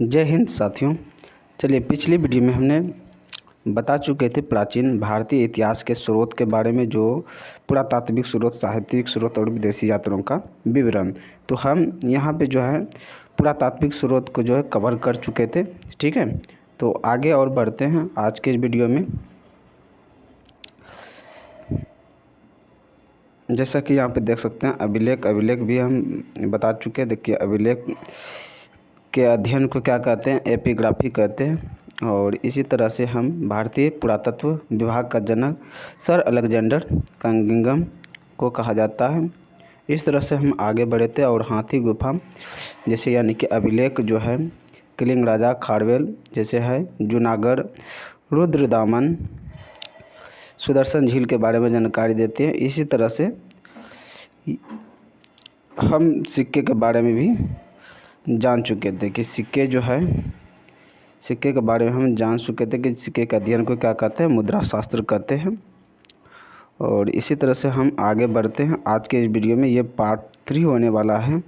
जय हिंद साथियों। चलिए, पिछली वीडियो में हमने बता चुके थे प्राचीन भारतीय इतिहास के स्रोत के बारे में, जो पुरातात्विक स्रोत, साहित्यिक स्रोत और विदेशी यात्रियों का विवरण। तो हम यहाँ पे जो है पुरातात्विक स्रोत को जो है कवर कर चुके थे। ठीक है, तो आगे और बढ़ते हैं आज के इस वीडियो में। जैसा कि यहाँ पे देख सकते हैं, अभिलेख भी हम बता चुके हैं। देखिए, अभिलेख के अध्ययन को क्या कहते हैं? एपिग्राफी कहते हैं। और इसी तरह से हम भारतीय पुरातत्व विभाग का जनक सर अलेक्जेंडर कंगिंघम को कहा जाता है। इस तरह से हम आगे बढ़े थे। और हाथी गुफा जैसे यानी कि अभिलेख जो है कलिंग राजा खारवेल जैसे है, जूनागढ़, रुद्रदामन, सुदर्शन झील के बारे में जानकारी देते हैं। इसी तरह से हम सिक्के के बारे में भी जान चुके थे कि सिक्के के बारे में हम जान चुके थे कि सिक्के के अध्ययन को क्या कहते हैं? मुद्रा शास्त्र कहते हैं। और इसी तरह से हम आगे बढ़ते हैं। आज के इस वीडियो में ये पार्ट 3 होने वाला है,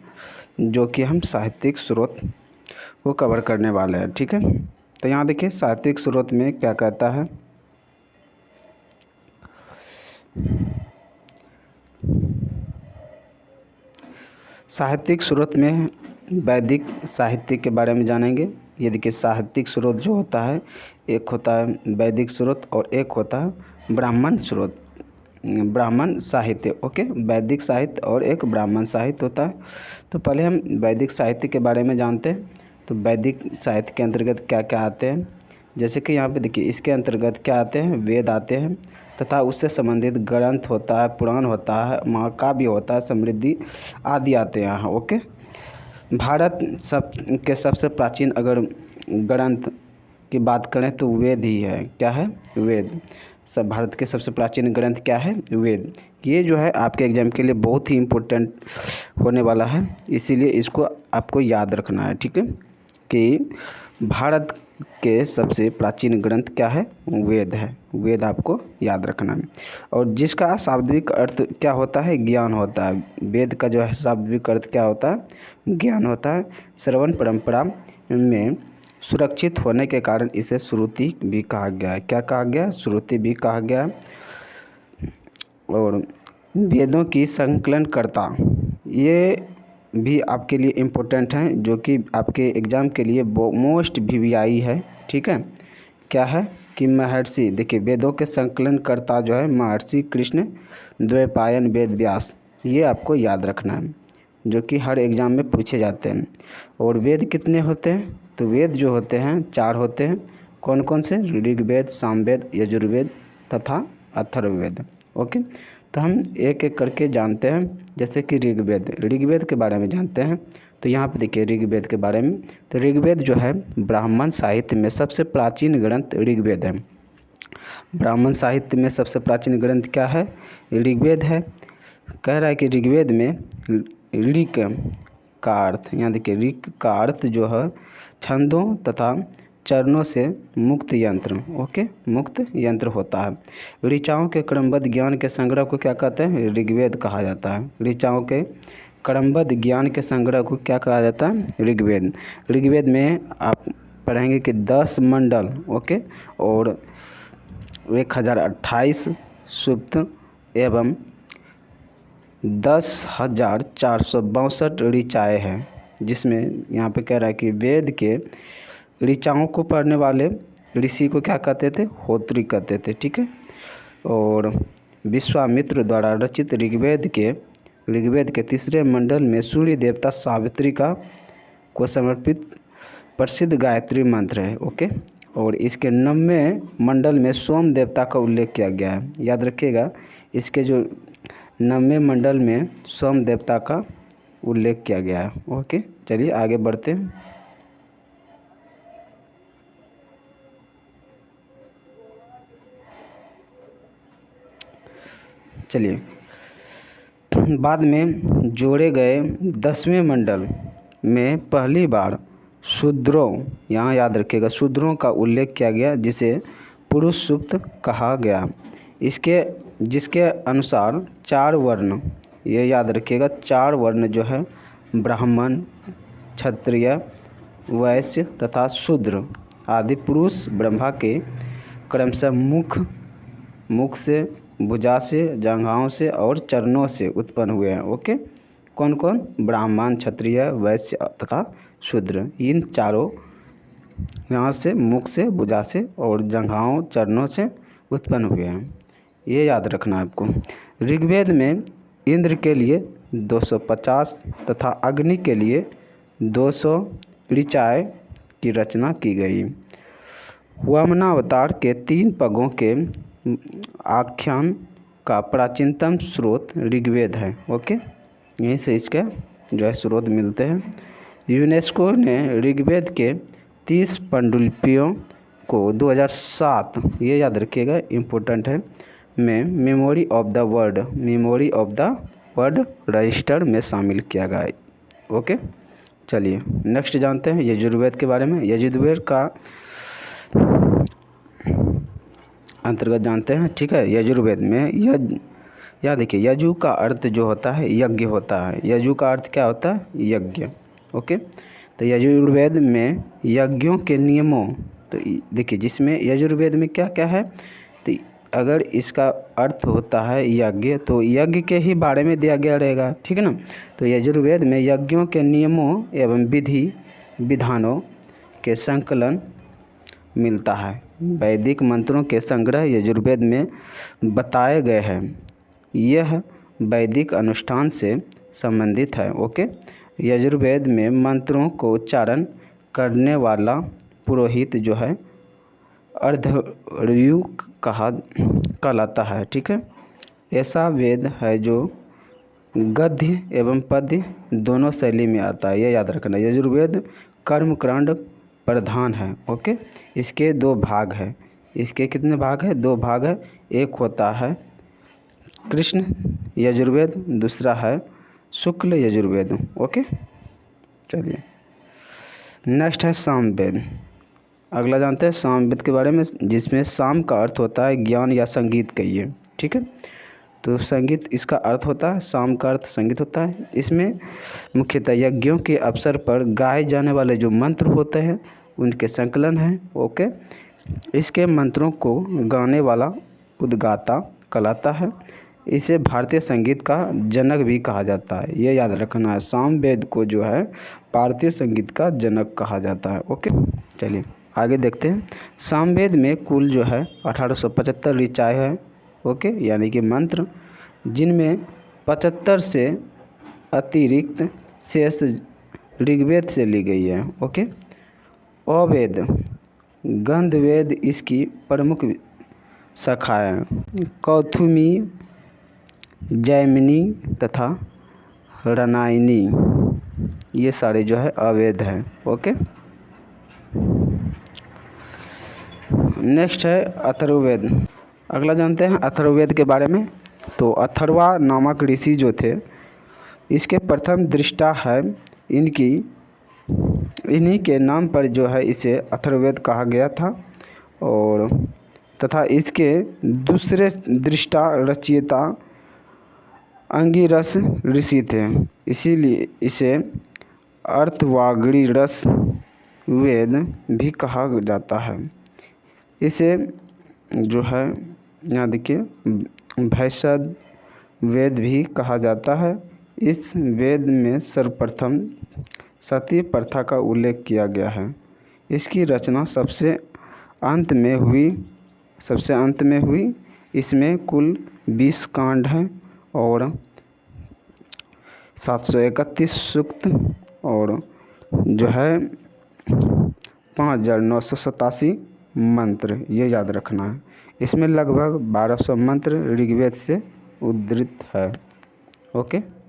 जो कि हम साहित्यिक स्रोत को कवर करने वाले हैं। ठीक है, तो यहाँ देखिए साहित्यिक स्रोत में क्या कहता है। साहित्यिक स्रोत में वैदिक साहित्य के बारे में जानेंगे। ये देखिए, साहित्यिक स्रोत जो होता है, एक होता है वैदिक स्रोत और एक होता है ब्राह्मण स्रोत, ब्राह्मण साहित्य। ओके, वैदिक साहित्य और एक ब्राह्मण साहित्य होता है। तो पहले हम वैदिक साहित्य के बारे में जानते हैं। तो वैदिक साहित्य के अंतर्गत क्या क्या आते हैं? जैसे कि यहाँ पे देखिए, इसके अंतर्गत क्या आते हैं? वेद आते हैं तथा उससे संबंधित ग्रंथ होता है, पुराण होता है, महाकाव्य होता है, समृद्धि आदि आते हैं यहाँ। ओके, भारत के सबसे प्राचीन अगर ग्रंथ की बात करें तो वेद ही है। क्या है? वेद। सब भारत के सबसे प्राचीन ग्रंथ क्या है? वेद। ये जो है आपके एग्जाम के लिए बहुत ही इम्पोर्टेंट होने वाला है, इसीलिए इसको आपको याद रखना है। ठीक है, कि भारत के सबसे प्राचीन ग्रंथ क्या है? वेद है। वेद आपको याद रखना है। और जिसका शाब्दिक अर्थ क्या होता है? ज्ञान होता है। वेद का जो है शाब्दिक अर्थ क्या होता है? ज्ञान होता है। श्रवण परंपरा में सुरक्षित होने के कारण इसे श्रुति भी कहा गया है। क्या कहा गया? श्रुति भी कहा गया है। और वेदों की संकलनकर्ता, ये भी आपके लिए इम्पोर्टेंट हैं, जो कि आपके एग्ज़ाम के लिए मोस्ट वीवीआई है। ठीक है, क्या है कि महर्षि, देखिए वेदों के संकलनकर्ता जो है महर्षि कृष्ण द्वैपायन वेद व्यास, ये आपको याद रखना है, जो कि हर एग्ज़ाम में पूछे जाते हैं। और वेद कितने होते हैं? तो वेद जो होते हैं 4 होते हैं। कौन कौन से? ऋग्वेद, सामवेद, यजुर्वेद तथा अथर्ववेद। ओके, तो हम एक एक करके जानते हैं। जैसे कि ऋग्वेद के बारे में जानते हैं। तो यहाँ पे देखिए ऋग्वेद के बारे में। तो ऋग्वेद जो है ब्राह्मण साहित्य में सबसे प्राचीन ग्रंथ ऋग्वेद है। ब्राह्मण साहित्य में सबसे प्राचीन ग्रंथ क्या है? ऋग्वेद है। कह रहा है कि ऋग्वेद में ऋक का अर्थ, यहाँ देखिए ऋक का अर्थ जो है छंदों तथा चरणों से मुक्त यंत्र। ओके, मुक्त यंत्र होता है। ऋचाओं के क्रमबद्ध ज्ञान के संग्रह को क्या कहते हैं? ऋग्वेद कहा जाता है। ऋचाओं के क्रमबद्ध ज्ञान के संग्रह को क्या कहा जाता है? ऋग्वेद। ऋग्वेद में आप पढ़ेंगे कि 10 मंडल, ओके, और 1028 सूक्त एवं 10,462 ऋचाएँ हैं। जिसमें यहाँ पे कह रहा है कि वेद के ऋचाओं को पढ़ने वाले ऋषि को क्या कहते थे? होत्री कहते थे। ठीक है, और विश्वामित्र द्वारा रचित ऋग्वेद के 3रे मंडल में सूर्य देवता सावित्री को समर्पित प्रसिद्ध गायत्री मंत्र है। ओके, और इसके 9वें मंडल में सोम देवता का उल्लेख किया गया है। याद रखिएगा, इसके जो 9वें मंडल में सोम देवता का उल्लेख किया गया है। ओके, चलिए आगे बढ़ते हैं। चलिए, बाद में जोड़े गए 10वें मंडल में पहली बार शूद्रों, यहाँ याद रखिएगा, शूद्रों का उल्लेख किया गया, जिसे पुरुष सूक्त कहा गया। जिसके अनुसार 4 वर्ण, ये याद रखिएगा, 4 वर्ण जो है ब्राह्मण, क्षत्रिय, वैश्य तथा शूद्र आदि पुरुष ब्रह्मा के क्रमशः मुख से, भुजा से, जंघाओं से और चरणों से उत्पन्न हुए हैं। ओके, कौन कौन? ब्राह्मण, क्षत्रिय, वैश्य तथा शूद्र। इन चारों यहाँ से मुख से, भुजा से और जंघाओं, चरणों से उत्पन्न हुए हैं। ये याद रखना है आपको। ऋग्वेद में इंद्र के लिए 250 तथा अग्नि के लिए 200 ऋचाएँ की रचना की गई। वामनावतार के 3 पगों के आख्यान का प्राचीनतम स्रोत ऋग्वेद है। ओके, यहीं से इसके जो है स्रोत मिलते हैं। यूनेस्को ने ऋग्वेद के 30 पांडुलिपियों को 2007, ये याद रखिएगा, इम्पोर्टेंट है, में memory of the word register में शामिल किया गया है। ओके, चलिए नेक्स्ट जानते हैं यजुर्वेद के बारे में। यजुर्वेद का अंतर्गत जानते हैं, ठीक है। यजुर्वेद में या देखिए, यजु का अर्थ जो होता है यज्ञ होता है। यजु का अर्थ क्या होता है? यज्ञ। ओके, तो यजुर्वेद में यज्ञों के नियमों, तो देखिए जिसमें यजुर्वेद में क्या क्या है, तो अगर इसका अर्थ होता है यज्ञ, तो यज्ञ के ही बारे में दिया गया रहेगा, ठीक है ना। तो यजुर्वेद में यज्ञों के नियमों एवं विधि विधानों के संकलन मिलता है। वैदिक मंत्रों के संग्रह यजुर्वेद में बताए गए हैं। यह वैदिक अनुष्ठान से संबंधित है। ओके, यजुर्वेद में मंत्रों को उच्चारण करने वाला पुरोहित जो है अर्धर्यु कहलाता है, ठीक है। ऐसा वेद है जो गद्य एवं पद्य दोनों शैली में आता है, ये याद रखना। यजुर्वेद कर्मकांड प्रधान है। ओके, इसके 2 भाग हैं। इसके कितने भाग हैं? 2 भाग है। एक होता है कृष्ण यजुर्वेद, दूसरा है शुक्ल यजुर्वेद। ओके, चलिए नेक्स्ट है सामवेद। अगला जानते हैं सामवेद के बारे में, जिसमें साम का अर्थ होता है ज्ञान या संगीत कहिए, ठीक है। तो संगीत इसका अर्थ होता है, साम का अर्थ संगीत होता है। इसमें मुख्यतः यज्ञों के अवसर पर गाए जाने वाले जो मंत्र होते हैं उनके संकलन है। ओके, इसके मंत्रों को गाने वाला उद्गाता कहलाता है। इसे भारतीय संगीत का जनक भी कहा जाता है, ये याद रखना है। सामवेद को जो है भारतीय संगीत का जनक कहा जाता है। ओके, चलिए आगे देखते हैं। सामवेद में कुल जो है 1875 ऋचाएँ हैं। ओके, यानी कि मंत्र, जिनमें 75 से अतिरिक्त शेष ऋग्वेद से ली गई है। ओके, अवेद, गंधवेद इसकी प्रमुख शाखाएँ कौथुमी, जैमिनी तथा रनायनी, ये सारे जो है अवेद हैं। ओके, नेक्स्ट है अथर्ववेद। अगला जानते हैं अथर्ववेद के बारे में। तो अथर्वा नामक ऋषि जो थे, इसके प्रथम दृष्टा है। इन्हीं के नाम पर जो है इसे अथर्ववेद कहा गया था, और तथा इसके दूसरे दृष्टा रचयिता अंगिरस ऋषि थे, इसीलिए इसे अर्थवागीरस वेद भी कहा जाता है। इसे जो है यहाँ देखिए भैषज वेद भी कहा जाता है। इस वेद में सर्वप्रथम सती प्रथा का उल्लेख किया गया है। इसकी रचना सबसे अंत में हुई। इसमें कुल 20 कांड हैं और 731 सूक्त और जो है 5987 मंत्र, ये याद रखना है। इसमें लगभग 1200 मंत्र ऋग्वेद से उद्धृत है। ओके।